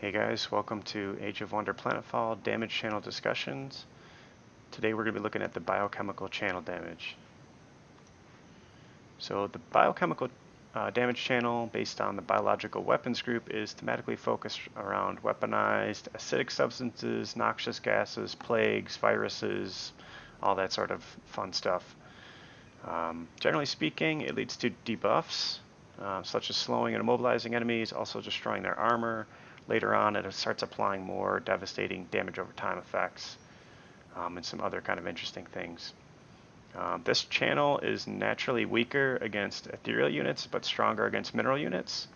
Hey guys, welcome to Age of Wonder Planetfall damage channel discussions. Today we're going to be looking at the biochemical channel damage. So the biochemical damage channel based on the biological weapons group is thematically focused around weaponized acidic substances, noxious gases, plagues, viruses, all that sort of fun stuff. Generally speaking, it leads to debuffs, such as slowing and immobilizing enemies, also destroying their armor. Later on, it starts applying more devastating damage over time effects and some other kind of interesting things. This channel is naturally weaker against ethereal units, but stronger against mineral units.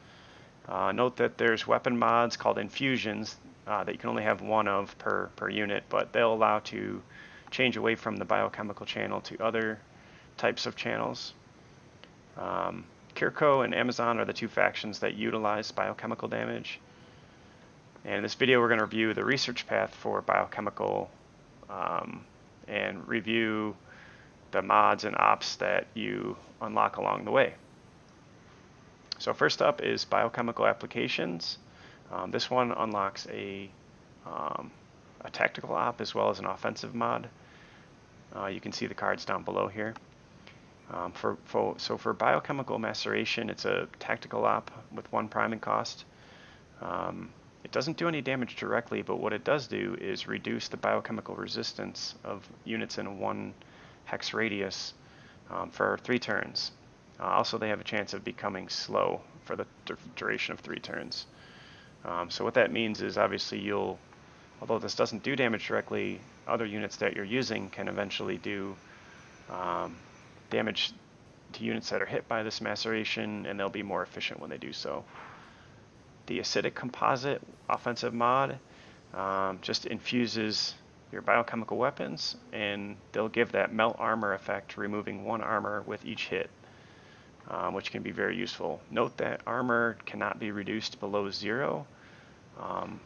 Note that there's weapon mods called infusions that you can only have one of per unit, but they'll allow to change away from the biochemical channel to other types of channels. Kir'ko and Amazon are the two factions that utilize biochemical damage. And in this video, we're going to review the research path for biochemical and review the mods and ops that you unlock along the way. So first up is Biochemical Applications. This one unlocks a tactical op as well as an offensive mod. You can see the cards down below here. So for Biochemical Maceration, it's a tactical op with 1 priming cost. It doesn't do any damage directly, but what it does do is reduce the biochemical resistance of units in a 1 hex radius for 3 turns. Also, they have a chance of becoming slow for the duration of 3 turns. So what that means is obviously although this doesn't do damage directly, other units that you're using can eventually do damage to units that are hit by this maceration, and they'll be more efficient when they do so. The Acidic Composite offensive mod just infuses your biochemical weapons, and they'll give that melt armor effect, removing 1 armor with each hit, which can be very useful. Note that armor cannot be reduced below 0.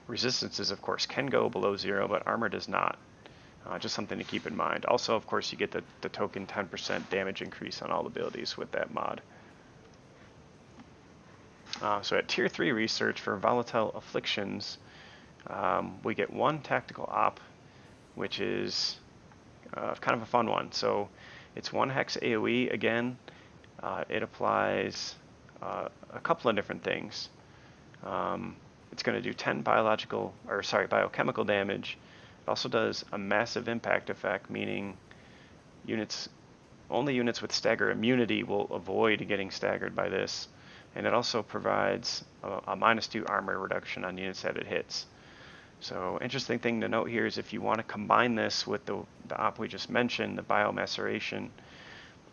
Resistances, of course, can go below 0, but armor does not. Just something to keep in mind. Also, of course, you get the token 10% damage increase on all abilities with that mod. So at Tier 3 research for Volatile Afflictions, we get 1 tactical op, which is kind of a fun one. So it's 1 hex AoE again. It applies a couple of different things. It's going to do 10 biochemical damage. It also does a massive impact effect, meaning only units with stagger immunity will avoid getting staggered by this. And it also provides a -2 armor reduction on units that it hits. So interesting thing to note here is if you want to combine this with the op we just mentioned, the biomaceration,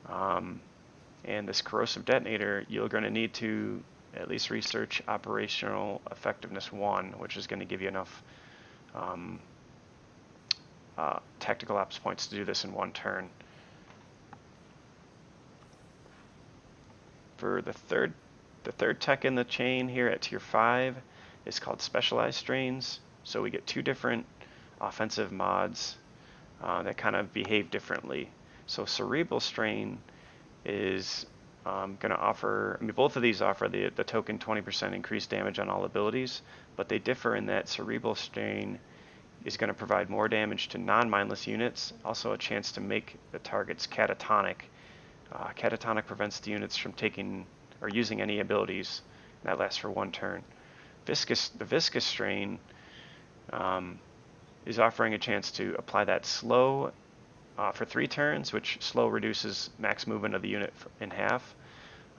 and this corrosive detonator, you're going to need to at least research operational effectiveness 1, which is going to give you enough tactical ops points to do this in 1 turn. For the third tech in the chain here at Tier 5 is called Specialized Strains. So we get 2 different offensive mods that kind of behave differently. So Cerebral Strain is going to offer, both of these offer the token 20% increased damage on all abilities, but they differ in that Cerebral Strain is going to provide more damage to non-mindless units, also a chance to make the targets catatonic. Catatonic prevents the units from taking or using any abilities that last for 1 turn. The Viscous Strain is offering a chance to apply that slow for 3 turns, which slow reduces max movement of the unit in half.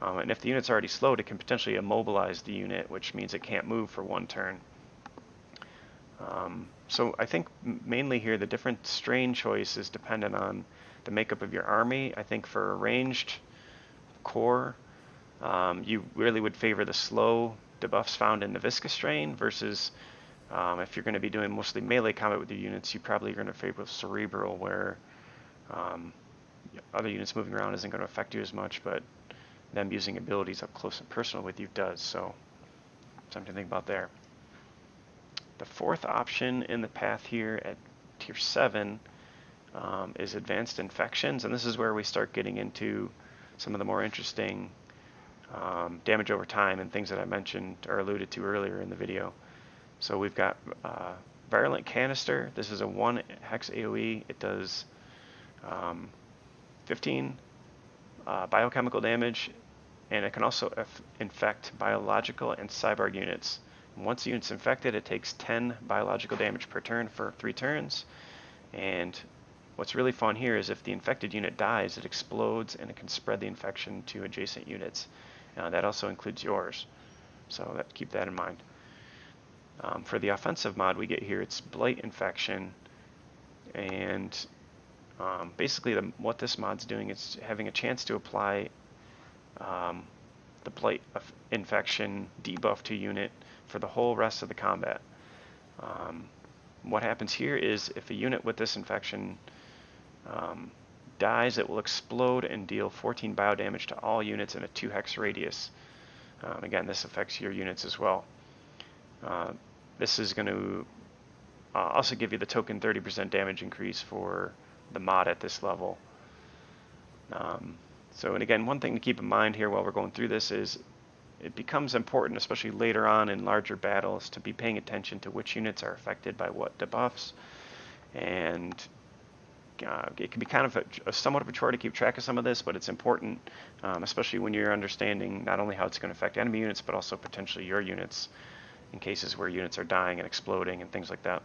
And if the unit's already slowed, it can potentially immobilize the unit, which means it can't move for 1 turn. So I think mainly here the different strain choice is dependent on the makeup of your army. I think for a ranged core, you really would favor the slow debuffs found in the Viscous Strain versus if you're going to be doing mostly melee combat with your units, you probably are going to favor Cerebral, where other units moving around isn't going to affect you as much, but them using abilities up close and personal with you does. So something to think about there. The 4th option in the path here at Tier 7 is Advanced Infections, and this is where we start getting into some of the more interesting damage over time and things that I mentioned or alluded to earlier in the video. So we've got Virulent Canister. This is a 1 hex AoE. It does 15 biochemical damage, and it can also infect biological and cyborg units. Once the unit's infected, it takes 10 biological damage per turn for 3 turns. And what's really fun here is if the infected unit dies, it explodes and it can spread the infection to adjacent units. That also includes yours, so keep that in mind. For the offensive mod we get here, it's Blight Infection, and basically what this mod's doing is having a chance to apply the Blight Infection debuff to unit for the whole rest of the combat. What happens here is if a unit with this infection dies, it will explode and deal 14 bio damage to all units in a 2 hex radius. Again, this affects your units as well. This is going to also give you the token 30% damage increase for the mod at this level. And again, one thing to keep in mind here while we're going through this is it becomes important, especially later on in larger battles, to be paying attention to which units are affected by what debuffs. And it can be kind of somewhat of a chore to keep track of some of this, but it's important, especially when you're understanding not only how it's going to affect enemy units, but also potentially your units in cases where units are dying and exploding and things like that.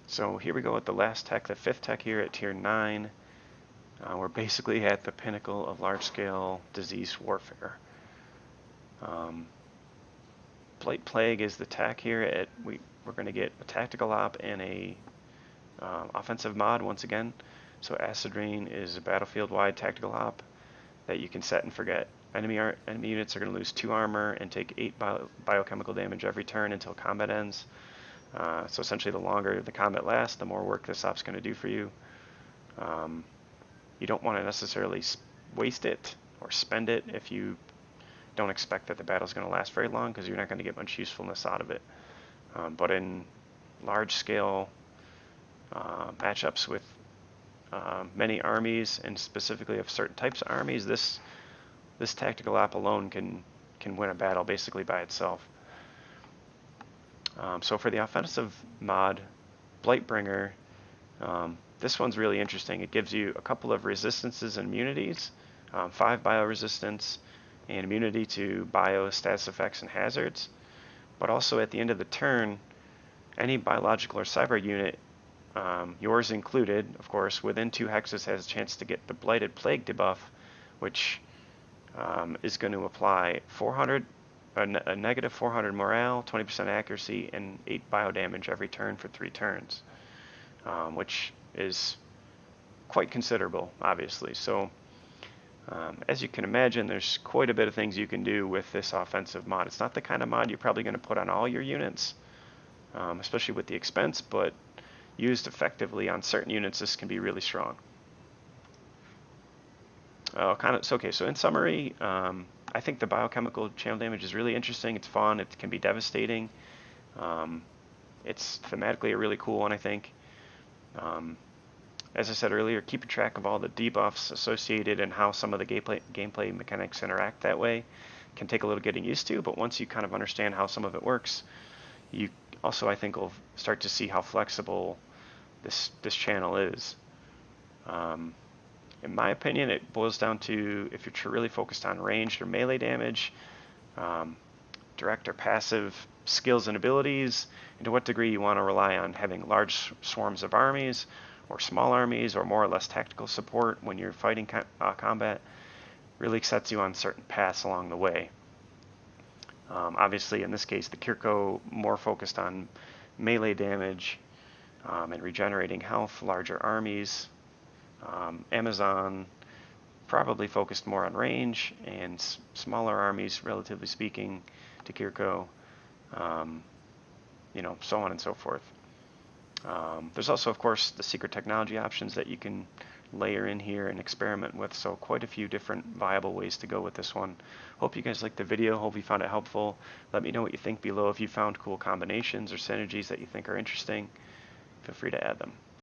So here we go with the last tech, the 5th tech here at tier 9. We're basically at the pinnacle of large-scale disease warfare. Blight Plague is the tech here. We're going to get a tactical op and a offensive mod once again. So Acid Rain is a battlefield-wide tactical op that you can set and forget. Enemy units are going to lose 2 armor and take 8 biochemical damage every turn until combat ends. So essentially, the longer the combat lasts, the more work this op's going to do for you. You don't want to necessarily waste it or spend it if you don't expect that the battle's going to last very long, because you're not going to get much usefulness out of it. But in large-scale matchups with many armies, and specifically of certain types of armies, this tactical op alone can win a battle basically by itself. So for the offensive mod, Blightbringer, this one's really interesting. It gives you a couple of resistances and immunities, 5 bio resistance and immunity to bio, status effects, and hazards. But also at the end of the turn, any biological or cyber unit, yours included, of course, within 2 hexes has a chance to get the Blighted Plague debuff, which is going to apply a negative 400 morale, 20% accuracy, and 8 bio damage every turn for 3 turns, which is quite considerable, obviously. So as you can imagine, there's quite a bit of things you can do with this offensive mod. It's not the kind of mod you're probably going to put on all your units, especially with the expense, but used effectively on certain units, this can be really strong. So in summary, I think the biochemical channel damage is really interesting. It's fun. It can be devastating. It's thematically a really cool one, I think. As I said earlier, keeping track of all the debuffs associated and how some of the gameplay mechanics interact that way can take a little getting used to, but once you kind of understand how some of it works, you also, I think, will start to see how flexible this channel is. In my opinion, it boils down to if you're really focused on ranged or melee damage, direct or passive skills and abilities, and to what degree you want to rely on having large swarms of armies or small armies or more or less tactical support when you're fighting combat, really sets you on certain paths along the way. Obviously, in this case, the kir'ko more focused on melee damage and regenerating health, larger armies. Amazon probably focused more on range, and smaller armies, relatively speaking, to kir'ko, so on and so forth. There's also, of course, the secret technology options that you can layer in here and experiment with, so quite a few different viable ways to go with this one. Hope you guys liked the video. Hope you found it helpful. Let me know what you think below. If you found cool combinations or synergies that you think are interesting, feel free to add them.